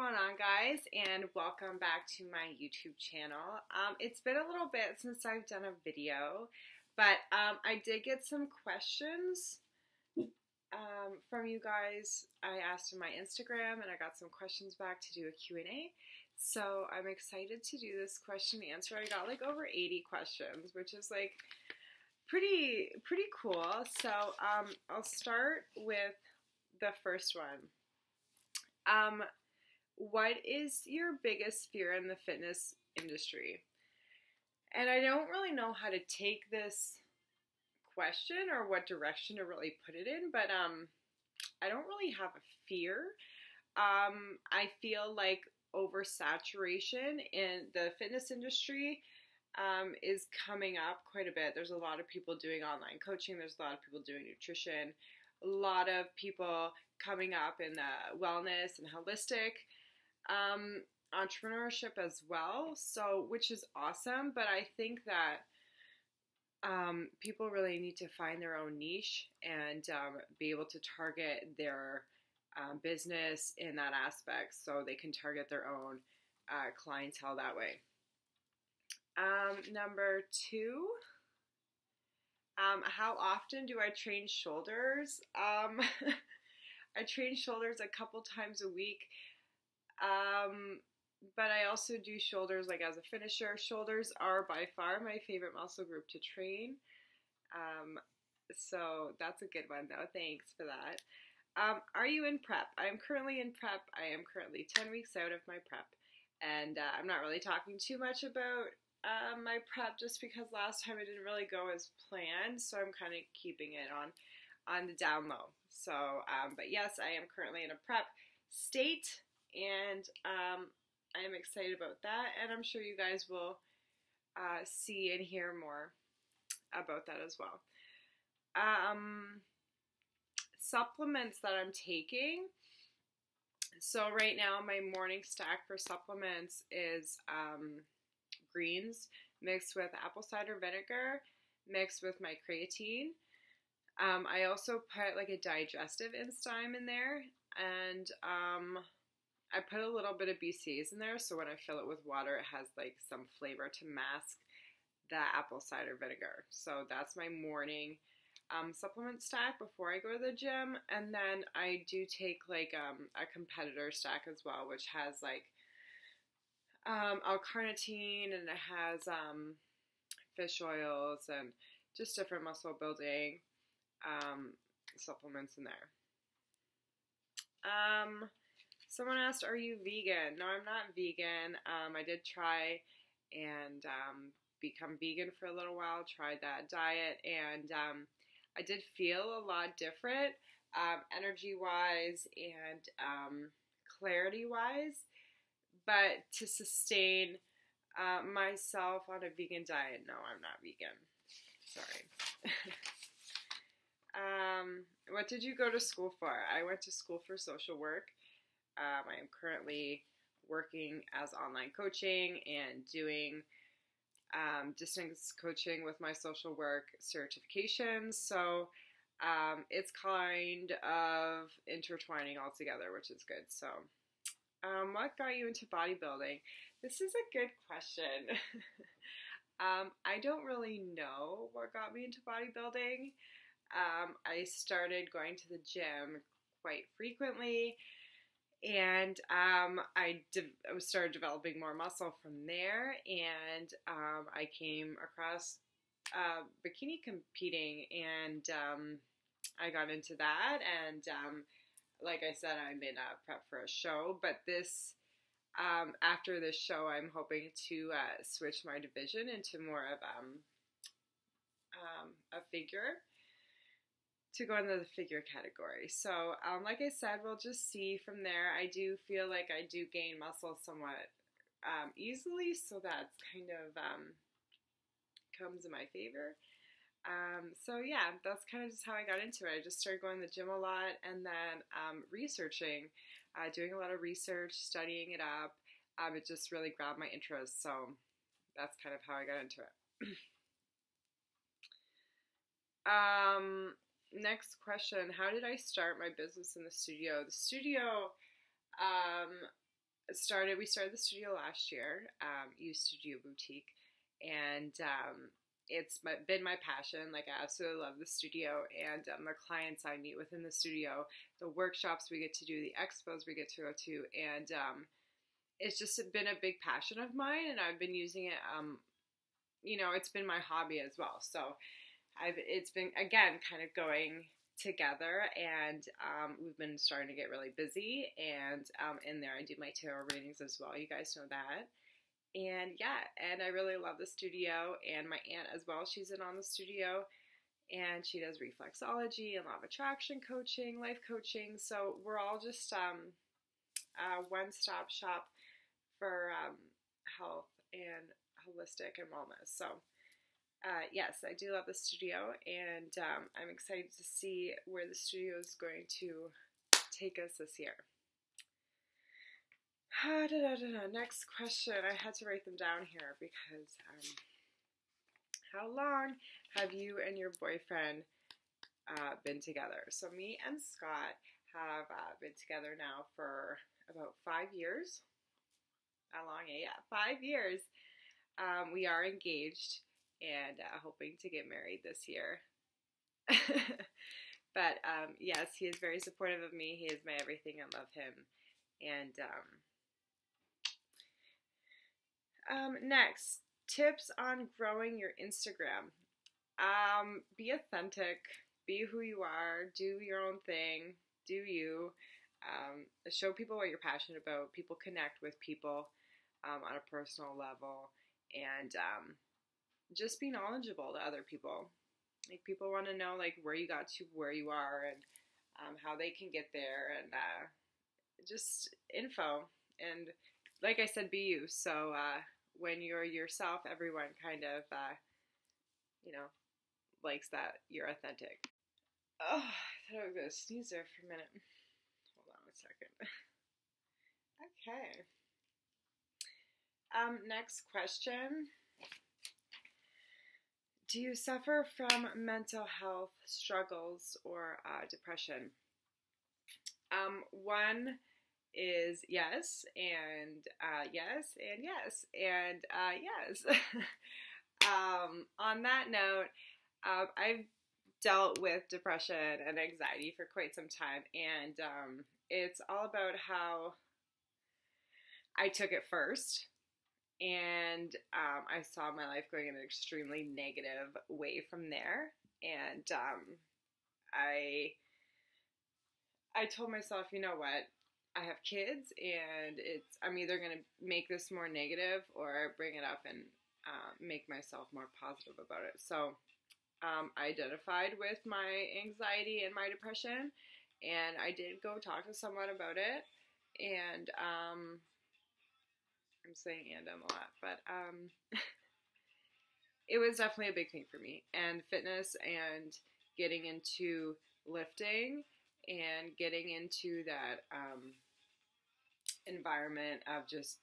going on, guys, and welcome back to my YouTube channel. It's been a little bit since I've done a video, but I did get some questions from you guys. I asked in my Instagram, and I got some questions back to do a Q&A. So I'm excited to do this question and answer. I got like over 80 questions, which is like pretty cool. So I'll start with the first one. What is your biggest fear in the fitness industry? And I don't really know how to take this question or what direction to really put it in, but I don't really have a fear. I feel like oversaturation in the fitness industry is coming up quite a bit. There's a lot of people doing online coaching. There's a lot of people doing nutrition. A lot of people coming up in the wellness and holistic entrepreneurship as well. So, which is awesome. But I think that people really need to find their own niche and be able to target their business in that aspect, so they can target their own clientele that way. Number two. How often do I train shoulders? I train shoulders a couple times a week, but I also do shoulders like as a finisher. Shoulders are by far my favorite muscle group to train, so that's a good one though. Thanks for that. Are you in prep? I am currently in prep. I am currently 10 weeks out of my prep, and I'm not really talking too much about my prep just because last time it didn't really go as planned, so I'm kind of keeping it on the down low. So, but yes, I am currently in a prep state, and I am excited about that, and I'm sure you guys will see and hear more about that as well. Supplements that I'm taking. So right now my morning stack for supplements is greens mixed with apple cider vinegar mixed with my creatine. I also put like a digestive enzyme in there, and I put a little bit of BCAAs in there, so when I fill it with water it has like some flavor to mask the apple cider vinegar. So that's my morning supplement stack before I go to the gym. And then I do take like a competitor stack as well, which has like L-carnitine, and it has fish oils and just different muscle building supplements in there. Someone asked, are you vegan? No, I'm not vegan. I did try and become vegan for a little while, tried that diet, and I did feel a lot different energy-wise and clarity-wise. But to sustain myself on a vegan diet, no, I'm not vegan. Sorry. What did you go to school for? I went to school for social work. I am currently working as online coaching and doing distance coaching with my social work certifications. So it's kind of intertwining all together, which is good. So what got you into bodybuilding? This is a good question. I don't really know what got me into bodybuilding. I started going to the gym quite frequently, and I started developing more muscle from there, and I came across bikini competing, and I got into that, and like I said, I'm in a prep for a show, but this, after this show, I'm hoping to switch my division into more of a figure, to go into the figure category. So, like I said, we'll just see from there. I do feel like I do gain muscle somewhat easily, so that's kind of comes in my favor. So yeah, that's kind of just how I got into it. I just started going to the gym a lot, and then researching, doing a lot of research, studying it up. It just really grabbed my interest, so that's kind of how I got into it. Next question, how did I start my business in the studio? The studio we started the studio last year, U Studio Boutique, and it's been my passion. Like, I absolutely love the studio, and the clients I meet with in the studio, the workshops we get to do, the expos we get to go to, and it's just been a big passion of mine, and I've been using it. It's been my hobby as well. So it's been, again, kind of going together, and we've been starting to get really busy, and in there I do my tarot readings as well. You guys know that. And yeah, and I really love the studio, and my aunt as well, she's in on the studio, and she does reflexology and law of attraction coaching, life coaching. So we're all just a one-stop shop for health and holistic and wellness. So yes, I do love the studio, and I'm excited to see where the studio is going to take us this year. Next question. I had to write them down here because how long have you and your boyfriend been together? So me and Scott have been together now for about 5 years. How long? Yeah, 5 years. We are engaged and hoping to get married this year. But yes, he is very supportive of me. He is my everything. I love him. And next, tips on growing your Instagram. Be authentic. Be who you are. Do your own thing. Do you. Show people what you're passionate about. People connect with people on a personal level. And just be knowledgeable to other people. Like, people want to know, like, where you got to, where you are, and how they can get there, and just info. And like I said, be you. So when you're yourself, everyone kind of, likes that you're authentic. Oh, I thought I was going to sneeze there for a minute. Hold on a second. Okay. Next question. Do you suffer from mental health struggles or depression? One is yes, and yes, and yes, and yes. On that note, I've dealt with depression and anxiety for quite some time, and it's all about how I took it first. And I saw my life going in an extremely negative way from there. And I told myself, you know what? I have kids, and I'm either going to make this more negative or bring it up and make myself more positive about it. So I identified with my anxiety and my depression, and I did go talk to someone about it. And I'm saying a lot, but it was definitely a big thing for me. And fitness and getting into lifting and getting into that environment of just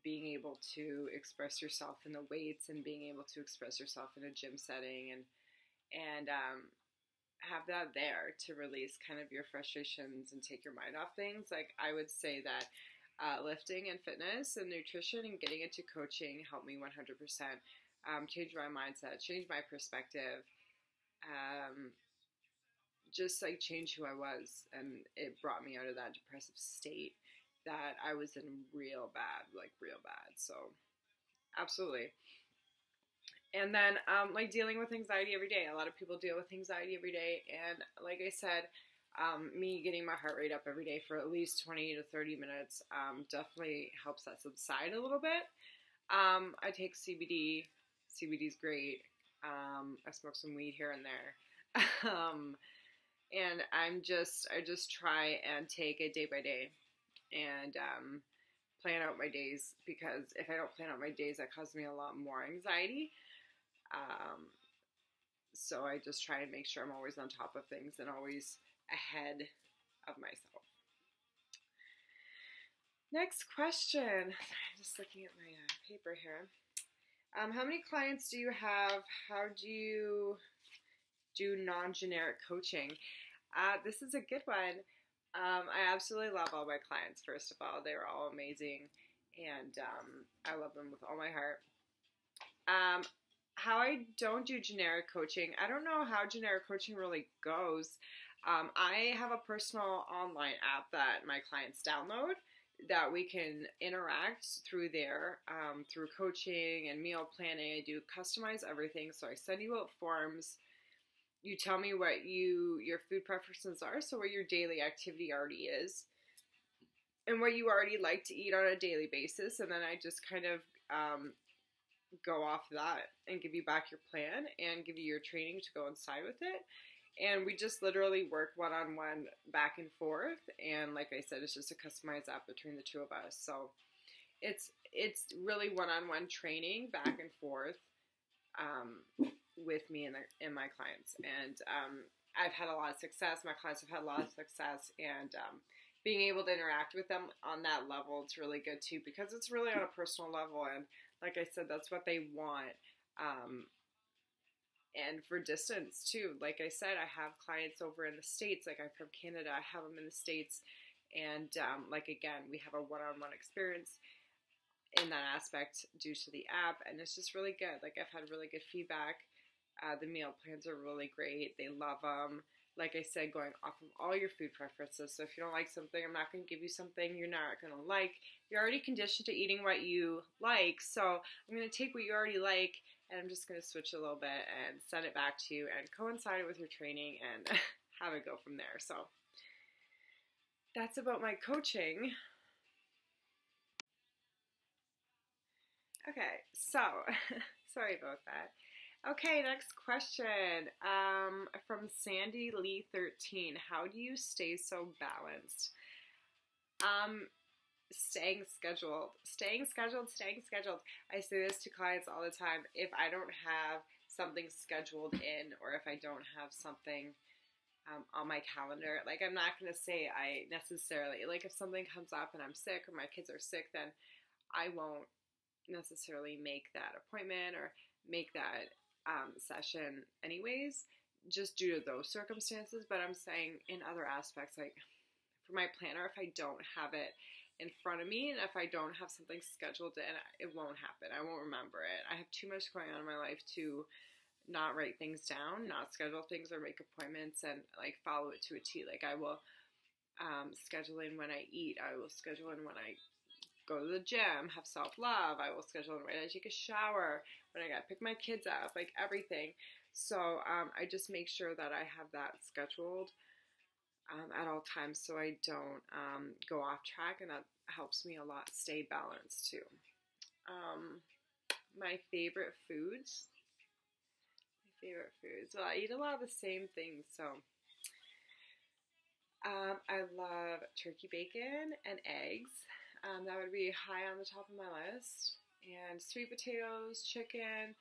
being able to express yourself in the weights and being able to express yourself in a gym setting and have that there to release kind of your frustrations and take your mind off things. Like, I would say that lifting and fitness and nutrition and getting into coaching helped me 100% change my mindset, change my perspective, just like change who I was. And it brought me out of that depressive state that I was in real bad. So absolutely. And then like dealing with anxiety every day. A lot of people deal with anxiety every day. And like I said, me getting my heart rate up every day for at least 20 to 30 minutes definitely helps that subside a little bit. I take CBD. CBD's great. I smoke some weed here and there. And I just try and take it day by day and plan out my days, because if I don't plan out my days, that causes me a lot more anxiety. So I just try and make sure I'm always on top of things and always ahead of myself. Next question. I'm just looking at my paper here. How many clients do you have? How do you do non-generic coaching? This is a good one. I absolutely love all my clients, first of all. They were all amazing, and I love them with all my heart. Um, how I don't do generic coaching, I don't know how generic coaching really goes. I have a personal online app that my clients download that we can interact through there, through coaching and meal planning. I do customize everything. So I send you out forms. You tell me what your food preferences are, so what your daily activity already is, and what you already like to eat on a daily basis, and then I just kind of go off that and give you back your plan and give you your training to go inside with it. And we just literally work one-on-one back and forth. And like I said, it's just a customized app between the two of us. So it's really one-on-one training back and forth with me and my clients. And I've had a lot of success. My clients have had a lot of success. And being able to interact with them on that level, it's really good too, because it's really on a personal level. And like I said, that's what they want. And for distance too, like I said, I have clients over in the States. Like, I'm from Canada, I have them in the States. And like, again, we have a one-on-one experience in that aspect due to the app. And it's just really good. Like, I've had really good feedback. The meal plans are really great. They love them. Like I said, going off of all your food preferences. So if you don't like something, I'm not going to give you something you're not going to like. You're already conditioned to eating what you like. So I'm going to take what you already like, and I'm just going to switch a little bit and send it back to you and coincide it with your training and have it go from there. So that's about my coaching. Okay, so sorry about that. Okay, next question from Sandy Lee 13. How do you stay so balanced? Staying scheduled. I say this to clients all the time. If I don't have something scheduled in, or if I don't have something on my calendar, like, I'm not going to say I necessarily, like, if something comes up and I'm sick or my kids are sick, then I won't necessarily make that appointment or make that session anyways, just due to those circumstances. But I'm saying in other aspects, like for my planner, if I don't have it in front of me and if I don't have something scheduled in, it won't happen. I won't remember it. I have too much going on in my life to not write things down, not schedule things or make appointments and like follow it to a T. Like, I will schedule in when I eat. I will schedule in when I go to the gym, have self-love. I will schedule in when I take a shower, when I gotta pick my kids up, like everything. So I just make sure that I have that scheduled at all times so I don't go off track, and that helps me a lot stay balanced too. My favorite foods. Well, I eat a lot of the same things, so I love turkey bacon and eggs. That would be high on the top of my list. And sweet potatoes, chicken,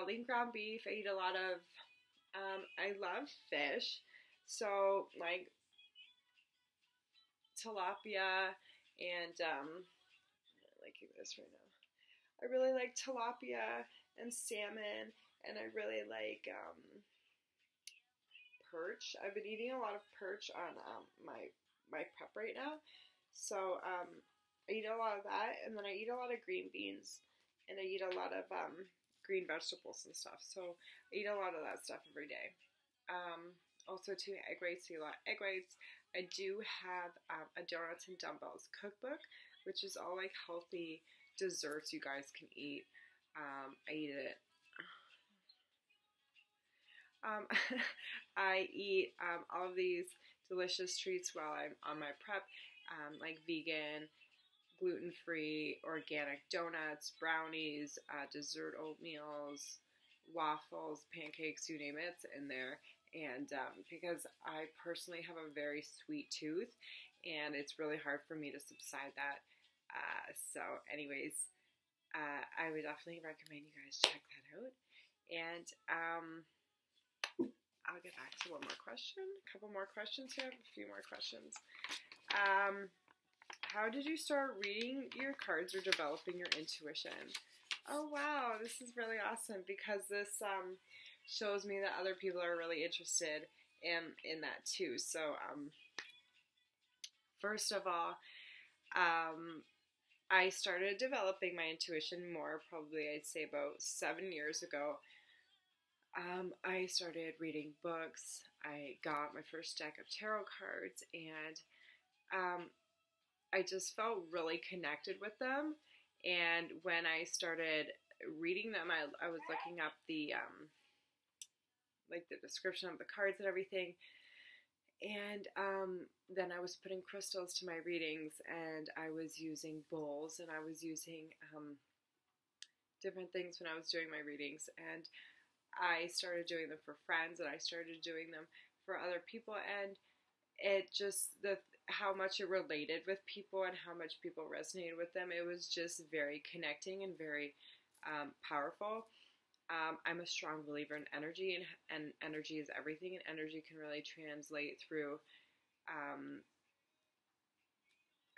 lean ground beef. I eat a lot of, I love fish. So, like, tilapia and, I'm liking this right now. I really like tilapia and salmon, and I really like, perch. I've been eating a lot of perch on, my prep right now. So, I eat a lot of that, and then I eat a lot of green beans, and I eat a lot of green vegetables and stuff. So I eat a lot of that stuff every day. Also, too, egg whites. I eat a lot of egg whites. I do have a Donuts and Dumbbells cookbook, which is all like healthy desserts you guys can eat. I eat it. I eat all of these delicious treats while I'm on my prep, like vegan, gluten-free, organic donuts, brownies, dessert oatmeals, waffles, pancakes, you name it, it's in there. And because I personally have a very sweet tooth, and it's really hard for me to subside that. So anyways, I would definitely recommend you guys check that out. And I'll get back to one more question. A couple more questions here. A few more questions. How did you start reading your cards or developing your intuition? Oh, wow. This is really awesome, because this shows me that other people are really interested in that too. So First of all, I started developing my intuition more, probably I'd say about 7 years ago. I started reading books. I got my first deck of tarot cards, and I just felt really connected with them. And when I started reading them, I was looking up the like the description of the cards and everything. And then I was putting crystals to my readings, and I was using bowls, and I was using different things when I was doing my readings. And I started doing them for friends, and I started doing them for other people, and it just, how much it related with people and how much people resonated with them, it was just very connecting and very powerful. I'm a strong believer in energy, and energy is everything, and energy can really translate through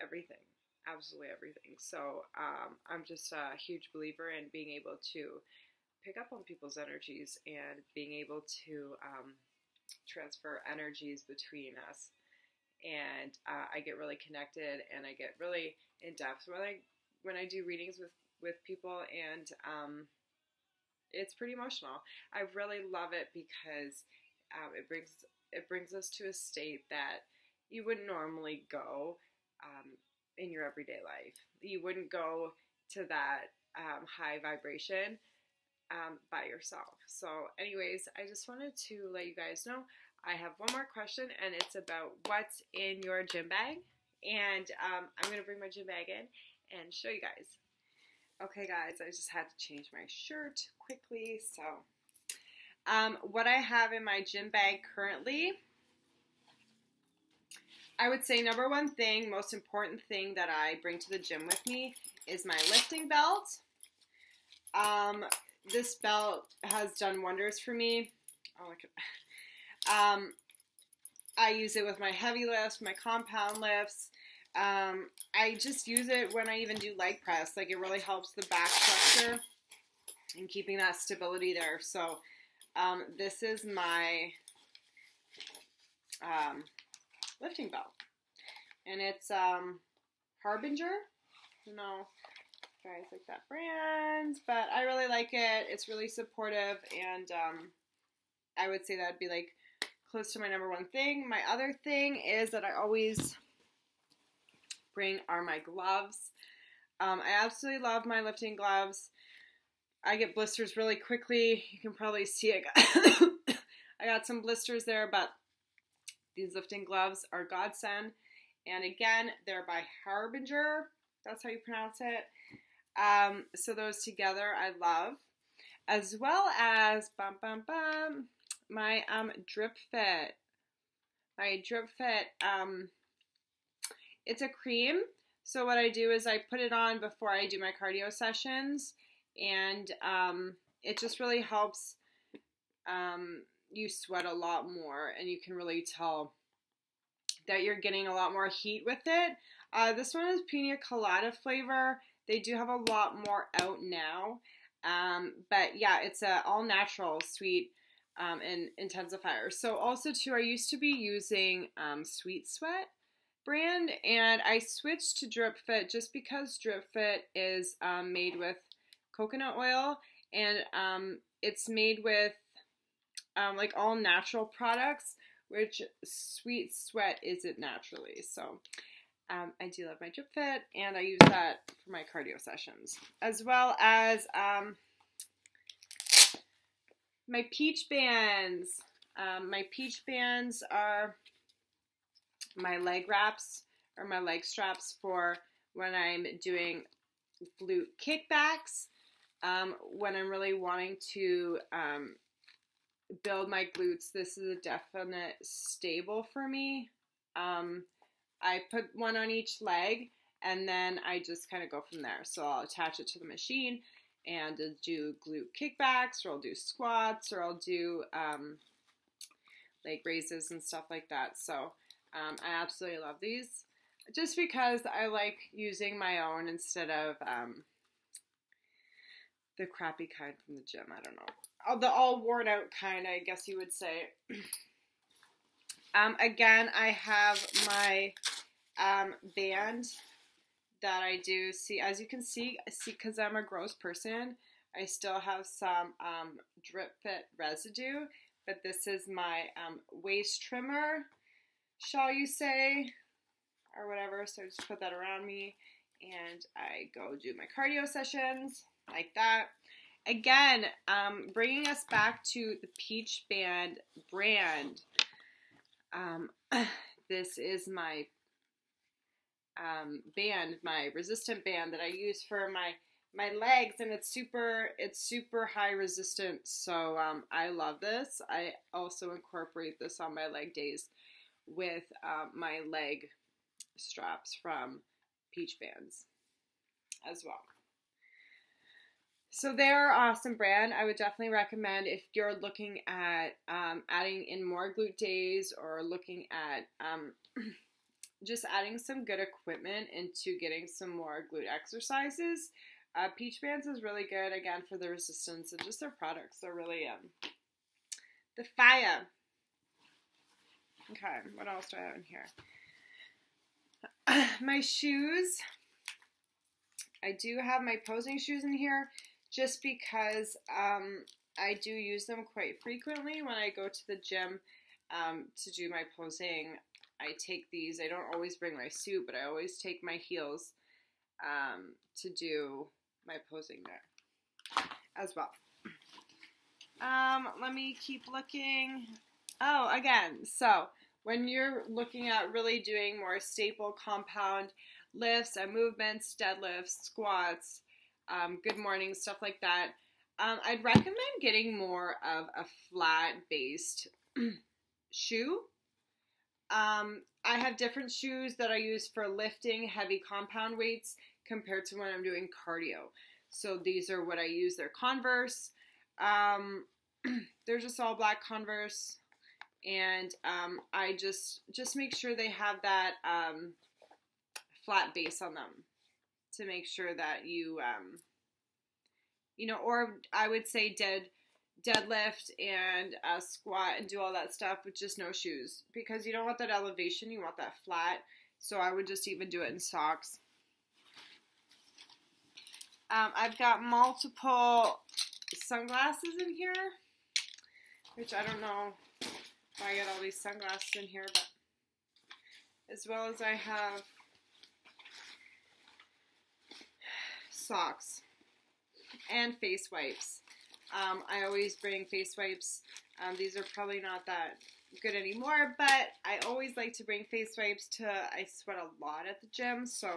everything, absolutely everything. So I'm just a huge believer in being able to pick up on people's energies and being able to transfer energies between us. And I get really connected, and I get really in depth when I do readings with people, and it's pretty emotional. I really love it because it brings us to a state that you wouldn't normally go in your everyday life. You wouldn't go to that high vibration by yourself. So anyways, I just wanted to let you guys know I have one more question, and it's about what's in your gym bag. And I'm going to bring my gym bag in and show you guys. Okay guys, I just had to change my shirt quickly. So what I have in my gym bag currently, I would say number one thing, most important thing that I bring to the gym with me is my lifting belt. This belt has done wonders for me. Oh, look at that. I use it with my heavy lifts, my compound lifts. I just use it when I even do leg press. Like, it really helps the back structure and keeping that stability there. So this is my lifting belt, and it's Harbinger. I don't know if you guys like that brand, but I really like it. It's really supportive, and I would say that'd be like close to my number one thing. My other thing is that I always bring are my gloves. I absolutely love my lifting gloves. I get blisters really quickly. You can probably see I got some blisters there, but these lifting gloves are godsend. And again, they're by Harbinger. That's how you pronounce it. So those together I love. As well as my Drip Fit. My Drip Fit, it's a cream. So what I do is I put it on before I do my cardio sessions, and it just really helps you sweat a lot more, and you can really tell that you're getting a lot more heat with it. This one is pina colada flavor. They do have a lot more out now, but yeah, it's a all natural sweet and intensifier. So also too, I used to be using Sweet Sweat brand, and I switched to Drip Fit just because Drip Fit is made with coconut oil, and it's made with like all natural products, which Sweet Sweat isn't naturally. So I do love my Drip Fit, and I use that for my cardio sessions, as well as my Peach Bands. My Peach Bands are my leg wraps, or my leg straps for when I'm doing glute kickbacks, when I'm really wanting to build my glutes. This is a definite staple for me. I put one on each leg, and then I just kind of go from there. So I'll attach it to the machine and do glute kickbacks, or I'll do squats, or I'll do leg raises and stuff like that. So I absolutely love these, just because I like using my own instead of the crappy kind from the gym. I don't know. The all worn out kind, I guess you would say. Again, I have my band that I do. See, as you can see, because I'm a gross person, I still have some Drip Fit residue, but this is my waist trimmer, shall you say, or whatever. So I just put that around me, and I go do my cardio sessions like that. Again, bringing us back to the Peach Band brand. This is my band, my resistant band that I use for my legs, and it's super high resistance. So I love this. I also incorporate this on my leg days with my leg straps from Peach Bands as well. So they're an awesome brand. I would definitely recommend if you're looking at adding in more glute days, or looking at just adding some good equipment into getting some more glute exercises. Peach Bands is really good, again, for the resistance, and just their products. They're really the fire. Okay, what else do I have in here? My shoes. I do have my posing shoes in here, just because I do use them quite frequently when I go to the gym to do my posing. I take these. I don't always bring my suit, but I always take my heels to do my posing there as well. Let me keep looking. Oh, again, so when you're looking at really doing more staple compound lifts and movements, deadlifts, squats, good morning, stuff like that, I'd recommend getting more of a flat-based shoe. I have different shoes that I use for lifting heavy compound weights compared to when I'm doing cardio. So these are what I use. They're Converse. They're just all black Converse. And I just make sure they have that flat base on them to make sure that you, or I would say deadlift and squat and do all that stuff with just no shoes, because you don't want that elevation, you want that flat. So I would just even do it in socks. I've got multiple sunglasses in here, which I don't know why I got all these sunglasses in here, but as well as I have socks and face wipes. I always bring face wipes. These are probably not that good anymore, but I always like to bring face wipes I sweat a lot at the gym, so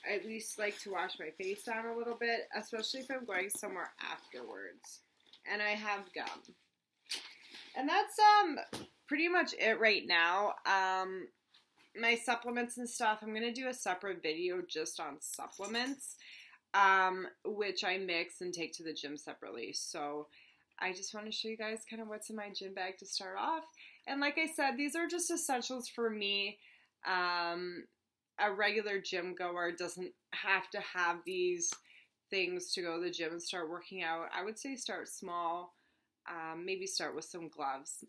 I at least like to wash my face down a little bit, especially if I'm going somewhere afterwards. And I have gum. And that's pretty much it right now. My supplements and stuff, I'm going to do a separate video just on supplements, which I mix and take to the gym separately. So I just want to show you guys kind of what's in my gym bag to start off. And like I said, these are just essentials for me. A regular gym goer doesn't have to have these things to go to the gym and start working out. I would say start small. Maybe start with some gloves.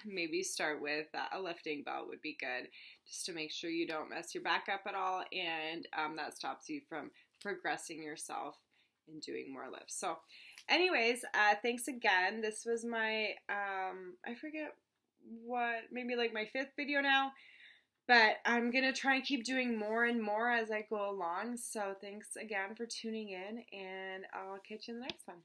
Maybe start with a lifting belt would be good, just to make sure you don't mess your back up at all, and that stops you from progressing yourself and doing more lifts. So anyways, thanks again. This was my, I forget what, maybe like my 5th video now, but I'm going to try and keep doing more and more as I go along. So thanks again for tuning in, and I'll catch you in the next one.